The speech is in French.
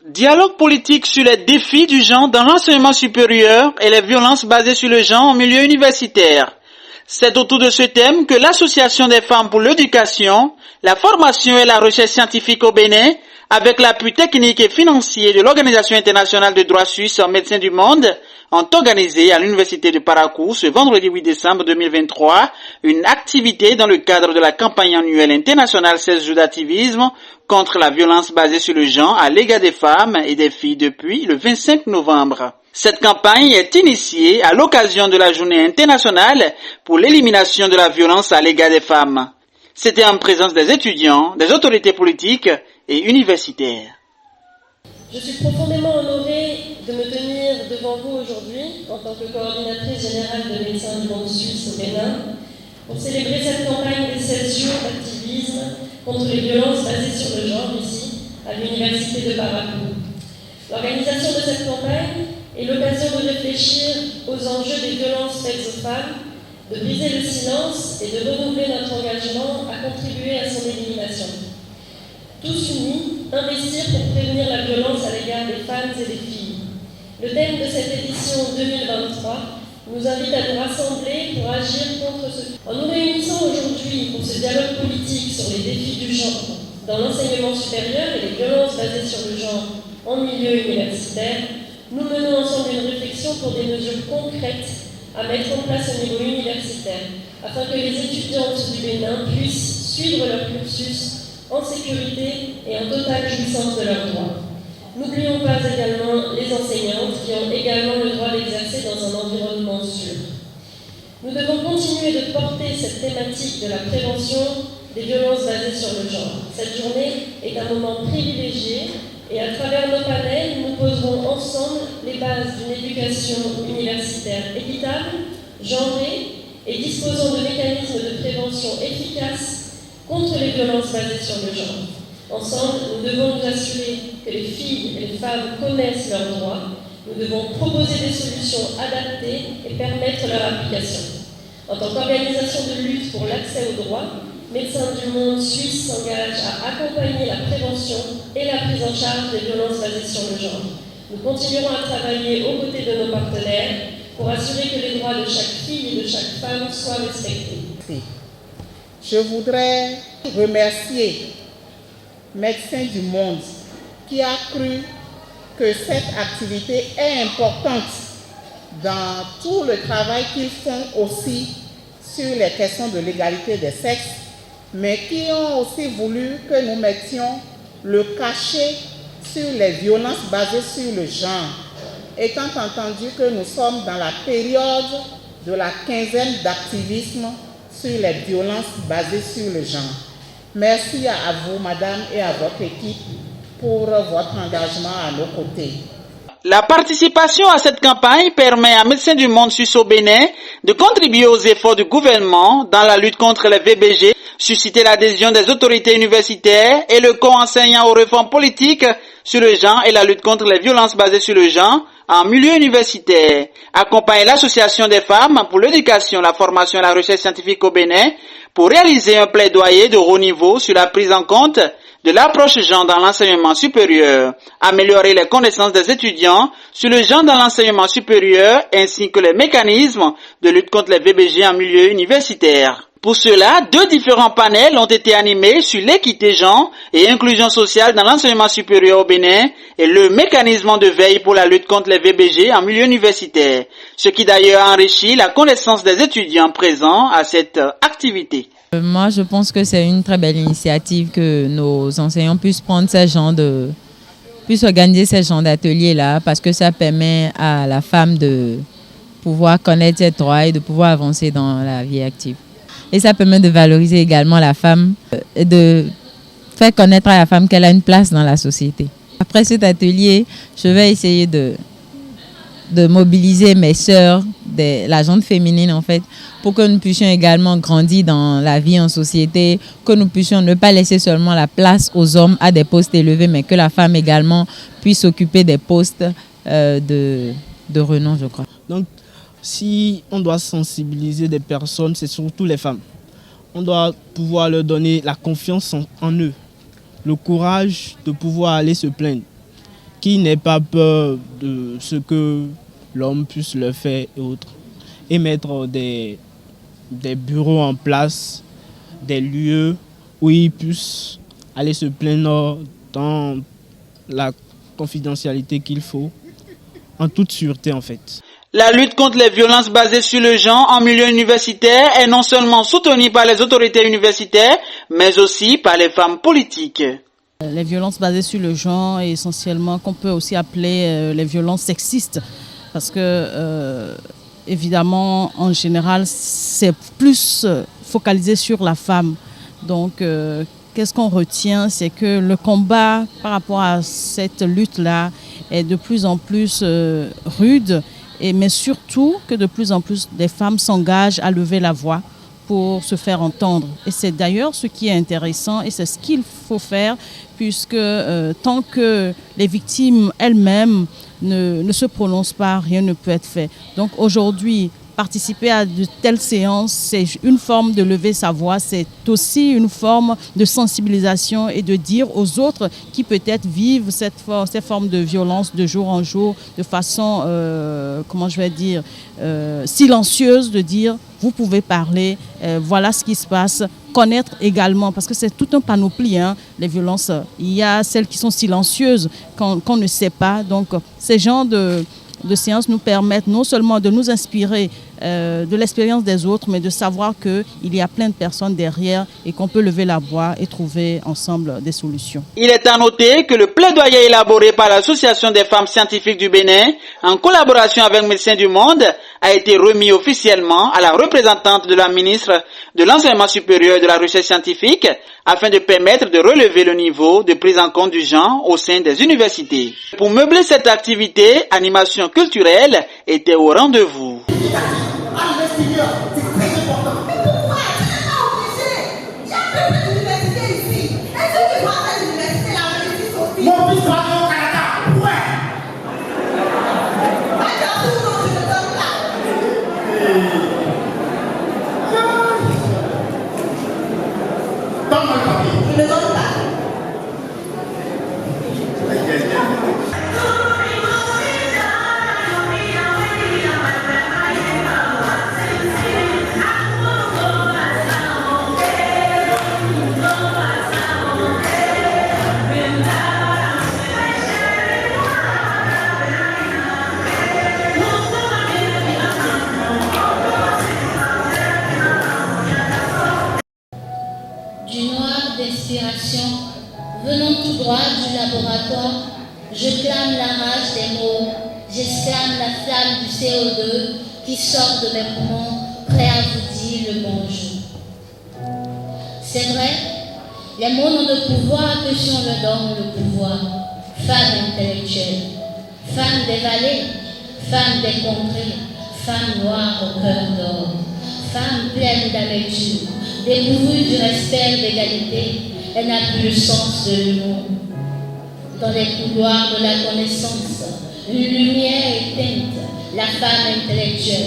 Dialogue politique sur les défis du genre dans l'enseignement supérieur et les violences basées sur le genre en milieu universitaire. C'est autour de ce thème que l'Association des femmes pour l'éducation, la formation et la recherche scientifique au Bénin, avec l'appui technique et financier de l'Organisation internationale de droit suisse Médecins du Monde, ont organisé à l'Université de Parakou ce vendredi 8 décembre 2023 une activité dans le cadre de la campagne annuelle internationale 16 jours d'activisme contre la violence basée sur le genre à l'égard des femmes et des filles depuis le 25 novembre. Cette campagne est initiée à l'occasion de la journée internationale pour l'élimination de la violence à l'égard des femmes. C'était en présence des étudiants, des autorités politiques et universitaires. Je suis profondément honorée de me tenir devant vous aujourd'hui en tant que coordinatrice générale de Médecins du Monde Suisse au Bénin pour célébrer cette campagne des 16 jours d'activisme contre les violences basées sur le genre ici, à l'Université de Parakou. L'organisation de cette campagne est l'occasion de réfléchir aux enjeux des violences faites aux femmes, de briser le silence et de renouveler notre engagement à contribuer à son élimination. Tous unis, investir pour prévenir la violence à l'égard des femmes et des filles. Le thème de cette édition 2023 nous invite à nous rassembler pour agir contre ce... En nous réunissant aujourd'hui pour ce dialogue politique sur les défis du genre dans l'enseignement supérieur et les violences basées sur le genre en milieu universitaire, nous menons ensemble une réflexion pour des mesures concrètes à mettre en place au niveau universitaire, afin que les étudiantes du Bénin puissent suivre leur cursus en sécurité et en totale jouissance de leurs droits. N'oublions pas également les enseignantes qui ont également le droit d'exercer dans un environnement sûr. Nous devons continuer de porter cette thématique de la prévention des violences basées sur le genre. Cette journée est un moment privilégié et à travers nos panels, nous poserons ensemble les bases d'une éducation universitaire équitable, genrée et disposant de mécanismes de prévention efficaces contre les violences basées sur le genre. Ensemble, nous devons nous assurer que les filles et les femmes connaissent leurs droits. Nous devons proposer des solutions adaptées et permettre leur application. En tant qu'organisation de lutte pour l'accès aux droits, Médecins du Monde Suisse s'engage à accompagner la prévention et la prise en charge des violences basées sur le genre. Nous continuerons à travailler aux côtés de nos partenaires pour assurer que les droits de chaque fille et de chaque femme soient respectés. Je voudrais remercier Médecins du Monde qui a cru que cette activité est importante dans tout le travail qu'ils font aussi sur les questions de l'égalité des sexes, mais qui ont aussi voulu que nous mettions le cachet sur les violences basées sur le genre, étant entendu que nous sommes dans la période de la quinzaine d'activisme sur les violences basées sur le genre. Merci à vous, madame, et à votre équipe pour votre engagement à nos côtés. La participation à cette campagne permet à Médecins du Monde Suisse au Bénin de contribuer aux efforts du gouvernement dans la lutte contre les VBG, susciter l'adhésion des autorités universitaires et le corps enseignant aux réformes politiques sur le genre et la lutte contre les violences basées sur le genre en milieu universitaire, accompagner l'Association des femmes pour l'éducation, la formation et la recherche scientifique au Bénin pour réaliser un plaidoyer de haut niveau sur la prise en compte de l'approche genre dans l'enseignement supérieur, améliorer les connaissances des étudiants sur le genre dans l'enseignement supérieur ainsi que les mécanismes de lutte contre les VBG en milieu universitaire. Pour cela, 2 différents panels ont été animés sur l'équité genre et inclusion sociale dans l'enseignement supérieur au Bénin et le mécanisme de veille pour la lutte contre les VBG en milieu universitaire, ce qui d'ailleurs enrichit la connaissance des étudiants présents à cette activité. Moi, je pense que c'est une très belle initiative que nos enseignants puissent prendre puissent organiser ces genres d'ateliers-là parce que ça permet à la femme de pouvoir connaître ses droits et de pouvoir avancer dans la vie active. Et ça permet de valoriser également la femme et de faire connaître à la femme qu'elle a une place dans la société. Après cet atelier, je vais essayer de mobiliser mes sœurs, la gente féminine en fait, pour que nous puissions également grandir dans la vie en société, que nous puissions ne pas laisser seulement la place aux hommes à des postes élevés, mais que la femme également puisse occuper des postes de renom, je crois. Donc, si on doit sensibiliser des personnes, c'est surtout les femmes. On doit pouvoir leur donner la confiance en eux, le courage de pouvoir aller se plaindre. qui n'aient pas peur de ce que l'homme puisse le faire et autres. Et mettre des bureaux en place, des lieux où ils puissent aller se plaindre dans la confidentialité qu'il faut, en toute sûreté en fait. La lutte contre les violences basées sur le genre en milieu universitaire est non seulement soutenue par les autorités universitaires, mais aussi par les femmes politiques. Les violences basées sur le genre, et essentiellement qu'on peut aussi appeler les violences sexistes, parce que évidemment en général c'est plus focalisé sur la femme. Donc qu'est-ce qu'on retient, c'est que le combat par rapport à cette lutte-là est de plus en plus rude, mais surtout que de plus en plus des femmes s'engagent à lever la voix pour se faire entendre. Et c'est d'ailleurs ce qui est intéressant et c'est ce qu'il faut faire, puisque tant que les victimes elles-mêmes ne se prononcent pas, rien ne peut être fait. Donc aujourd'hui, participer à de telles séances, c'est une forme de lever sa voix, c'est aussi une forme de sensibilisation et de dire aux autres qui peut-être vivent cette forme de violence de jour en jour, de façon, silencieuse, de dire vous pouvez parler, voilà ce qui se passe, connaître également, parce que c'est tout un panoplie, les violences. Il y a celles qui sont silencieuses, qu'on ne sait pas. Donc ces genres de séances nous permettent non seulement de nous inspirer de l'expérience des autres, mais de savoir qu'il y a plein de personnes derrière et qu'on peut lever la voix et trouver ensemble des solutions. Il est à noter que le plaidoyer élaboré par l'Association des femmes scientifiques du Bénin, en collaboration avec Médecins du Monde, a été remis officiellement à la représentante de la ministre de l'Enseignement supérieur et de la Recherche scientifique, afin de permettre de relever le niveau de prise en compte du genre au sein des universités. Pour meubler cette activité, animation culturelle était au rendez-vous. Venant tout droit du laboratoire, je clame la rage des mots, j'exclame la flamme du CO2 qui sort de mes poumons, prêt à vous dire le bonjour. C'est vrai, les mots n'ont de pouvoir que si on leur donne le pouvoir. Femme intellectuelle, femme des vallées, femme des contrées, femme noire au cœur d'or, femme pleine d'amertume, dépourvue du respect et de l'égalité. Elle n'a plus le sens de l'humour. Dans les couloirs de la connaissance, une lumière éteinte, la femme intellectuelle.